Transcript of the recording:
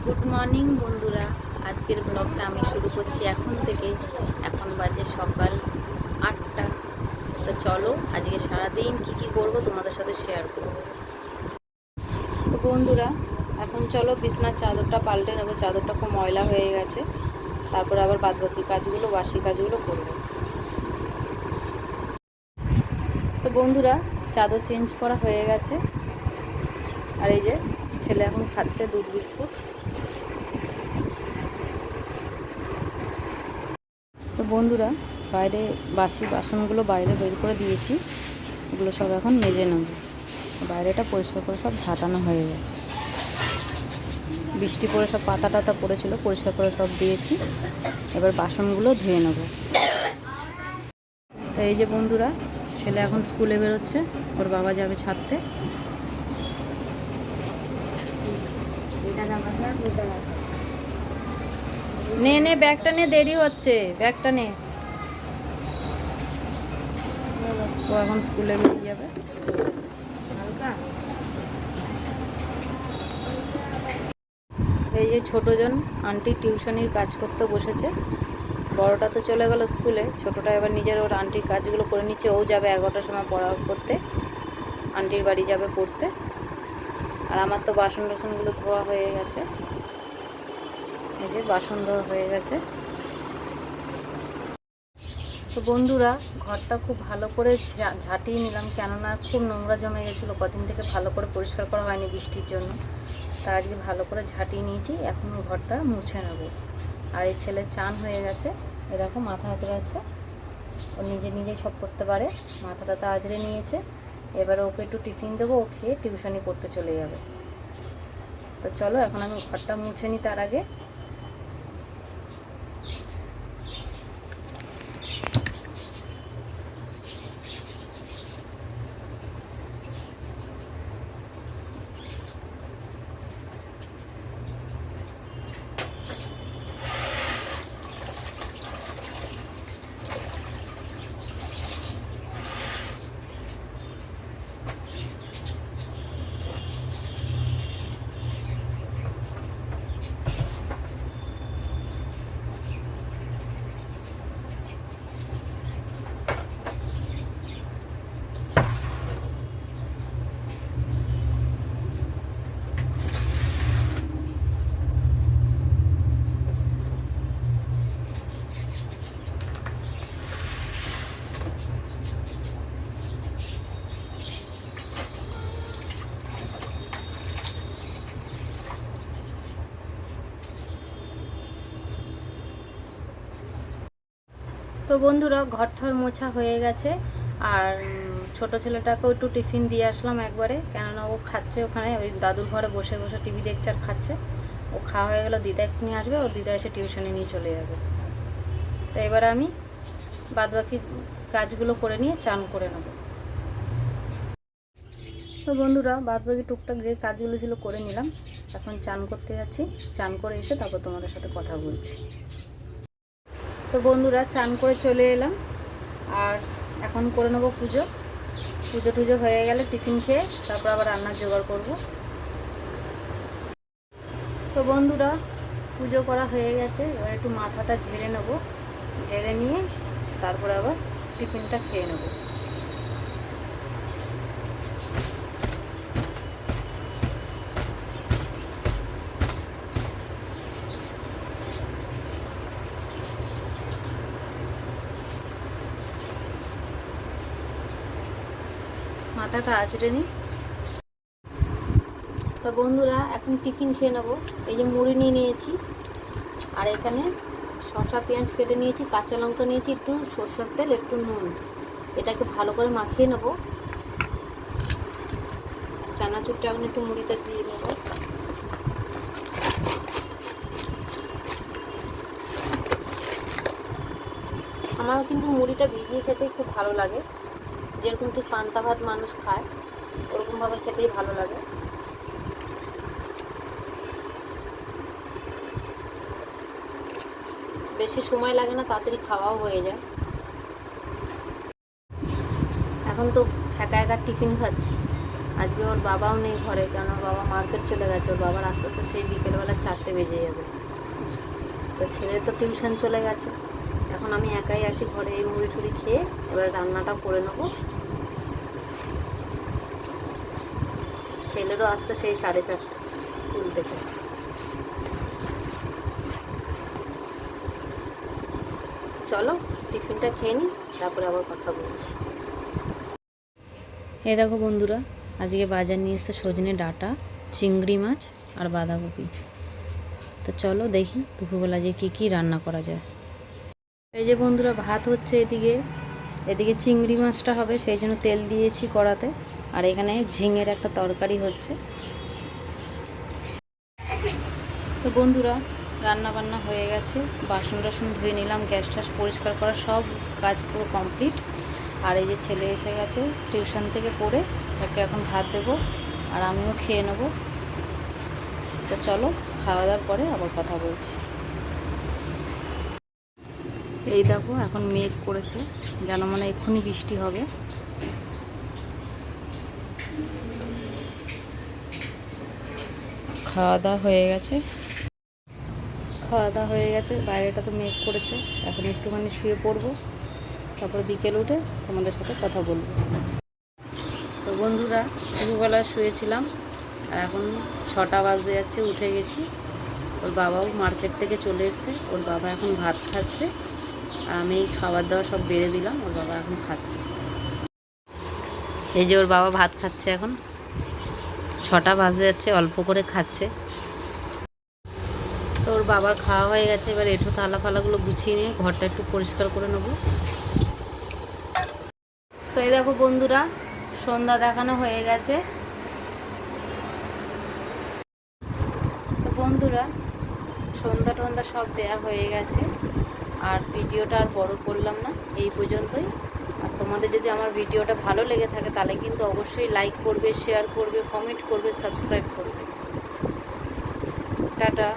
Good morning বন্ধুরা, আজকের ব্লগটা আমি শুরু করছি এখন থেকে। এখন বাজে সকাল 8টা। তো চলো আজকে সারাদিন কি করবো তোমাদের সাথে শেয়ার করবো। তো বন্ধুরা, এখন চলো বিছনার চাদরটা পাল্টে নেবো। চাদরটা খুব ময়লা হয়ে গেছে, তারপরে আবার বাদবাকি কাজগুলো, বাসি কাজগুলো করবো। তো বন্ধুরা, চাদর চেঞ্জ করা হয়ে গেছে, আর এই যে ছেলে এখন খাচ্ছে দুধ বিস্কুট। তো বন্ধুরা, বাইরে বাসি বাসনগুলো বাইরে বের করে দিয়েছি, এগুলো সব এখন মেজে নেব। বাইরেটা পরিষ্কার করে সব ঝাঁটানো হয়ে গেছে, বৃষ্টি পড়ে সব পাতা টাতা পড়েছিল, পরিষ্কার করে সব দিয়েছি। এবার বাসনগুলো ধুয়ে নেব। তো এই যে বন্ধুরা, ছেলে এখন স্কুলে বেরোচ্ছে, ওর বাবা যাবে ছাড়তে। নে নে ব্যাগটা নে, দেরি হচ্ছে, ব্যাগটা নে। ও এখন স্কুলে বেরিয়ে যাবে। এই যে ছোটোজন আন্টি টিউশনির কাজ করতে বসেছে। বড়টা তো চলে গেল স্কুলে, ছোটোটা এবার নিজের ওর আন্টির কাজগুলো করে নিচ্ছে। ও যাবে 11টার সময় পড়া করতে, আন্টির বাড়ি যাবে পড়তে। আর আমার তো বাসন টাসনগুলো ধোয়া হয়ে গেছে, এই যে বাসন ধোয়া হয়ে গেছে। তো বন্ধুরা, ঘরটা খুব ভালো করে ঝাঁটিয়ে নিলাম, কেননা খুব নোংরা জমে গেছিলো, কদিন থেকে ভালো করে পরিষ্কার করা হয়নি বৃষ্টির জন্য। তা আজকে ভালো করে ঝাঁটিয়ে নিয়েছি, এখন ঘরটা মুছে নেব। আর এই ছেলের চান হয়ে গেছে, এ দেখো মাথা আঁচড়ে আছে, ও নিজে নিজেই সব করতে পারে। মাথাটা তো আঁচড়ে নিয়েছে, এবারে ওকে একটু টিফিন দেবো, ও খেয়ে টিউশনি পড়তে চলে যাবে। তো চলো এখন আমি ঘরটা মুছে নিই তার আগে। তো বন্ধুরা, ঘরঠর মোছা হয়ে গেছে। আর ছোট ছেলেটাকেও একটু টিফিন দিয়ে আসলাম একবারে, কেননা ও খাচ্ছে ওখানে, ওই দাদুর ঘরে বসে বসে টিভি দেখছে আর খাচ্ছে। ও খাওয়া হয়ে গেল, দিদা নিয়ে আসবে, ও দিদা এসে টিউশনে নিয়ে চলে যাবে। তো এবার আমি বাদবাকি কাজগুলো করে নিয়ে চান করে নেব। তো বন্ধুরা, বাদবাকি টুকটাক যে কাজগুলো ছিল করে নিলাম, এখন চান করতে যাচ্ছি। চান করে এসে তারপর তোমাদের সাথে কথা বলছি। তো বন্ধুরা, চান করে চলে এলাম, আর এখন করে নেবো পুজো। পুজো টুজো হয়ে গেলে টিফিন খেয়ে তারপর আবার রান্নার জোগাড় করব। তো বন্ধুরা, পুজো করা হয়ে গেছে, এবার একটু মাথাটা ঝেড়ে নেব, ঝেড়ে নিয়ে তারপরে আবার টিফিনটা খেয়ে নেব। মাথাটা আঁচড়ে নিই। তো বন্ধুরা, এখন টিফিন খেয়ে নেব। এই যে মুড়ি নিয়ে নিয়েছি, আর এখানে শসা পেঁয়াজ কেটে নিয়েছি, কাঁচা লঙ্কা নিয়েছি, একটু সরষের তেল, একটু নুন। এটাকে ভালো করে মাখিয়ে নেব। চানাচুরটা এখন একটু মুড়িতে দিয়ে নেব। আমার কিন্তু মুড়িটা ভিজিয়ে খেতে খুব ভালো লাগে, যেরকম ঠিক পান্তা ভাত মানুষ খায় ওরকমভাবে খেতেই ভালো লাগে। বেশি সময় লাগে না, তাড়াতাড়ি খাওয়াও হয়ে যায়। এখন তো একা একা টিফিন খাচ্ছি, আজকে ওর বাবাও নেই ঘরে, কারণ ওর বাবা মার্কেট চলে গেছে। ওর বাবার আস্তে আস্তে সেই বিকেলবেলা 4টে বেজে যাবে। তো ছেলের তো টিউশন চলে গেছে, এখন আমি একাই আছি ঘরে। এই মুড়ি টুড়ি খেয়ে এবার রান্নাটাও করে নেবো। ছেলেরও আসতে সেই 4:30 স্কুল থেকে। চলো টিফিনটা খেয়ে নিই, তারপরে আবার কথা বলছি। এই দেখো বন্ধুরা, আজকে বাজার নিয়ে এসে সজনে ডাঁটা, চিংড়ি মাছ আর বাঁধাকপি। তো চলো দেখি দুপুরবেলা যে কী রান্না করা যায়। এই যে বন্ধুরা, ভাত হচ্ছে এদিকে চিংড়ি মাছটা হবে, সেই জন্য তেল দিয়েছি কড়াতে। আর এখানে ঝিঙের একটা তরকারি হচ্ছে। তো বন্ধুরা, রান্না বান্না হয়ে গেছে, বাসন টাসন ধুয়ে নিলাম, গ্যাস ট্যাস পরিষ্কার করা সব কাজ পুরো কমপ্লিট। আর এই যে ছেলে এসে গেছে টিউশন থেকে পড়ে, ওকে এখন ভাত দেবো আর আমিও খেয়ে নেব। তো চলো খাওয়া দাওয়ার পরে আবার কথা বলছি। এই দেখো এখন মেঘ করেছে, যেন মানে এক্ষুনি বৃষ্টি হবে। খাওয়া দাওয়া হয়ে গেছে, বাইরেটা তো মেঘ করেছে। এখন একটুখানি শুয়ে পড়বো, তারপর বিকেল উঠে তোমাদের সাথে কথা বলবো। তো বন্ধুরা, দুপুরবেলা শুয়েছিলাম আর এখন 6টা বাজতে যাচ্ছে, উঠে গেছি। ওর বাবাও মার্কেট থেকে চলে এসছে, ওর বাবা এখন ভাত খাচ্ছে আর আমি এই খাবার দাবার সব বেড়ে দিলাম, ওর বাবা এখন খাচ্ছে। এই যে ওর বাবা ভাত খাচ্ছে, এখন 6টা বাজতে যাচ্ছে, অল্প করে খাচ্ছে। তো ওর বাবার খাওয়া হয়ে গেছে, এবার এঁঠো থালা ফালাগুলো গুছিয়ে নিয়ে ঘরটা একটু পরিষ্কার করে নেবো। তো এই দেখো বন্ধুরা, সন্ধ্যা দেখানো হয়ে গেছে। তো বন্ধুরা, সন্ধ্যা টন্ধা সব দেয়া হয়ে গেছে, আর ভিডিওটা আর বড় করলাম না, এই পর্যন্তই। আর তোমাদের যদি আমার ভিডিওটা ভালো লেগে থাকে তাহলে কিন্তু অবশ্যই লাইক করবে, শেয়ার করবে, কমেন্ট করবে, সাবস্ক্রাইব করবে। টাটা।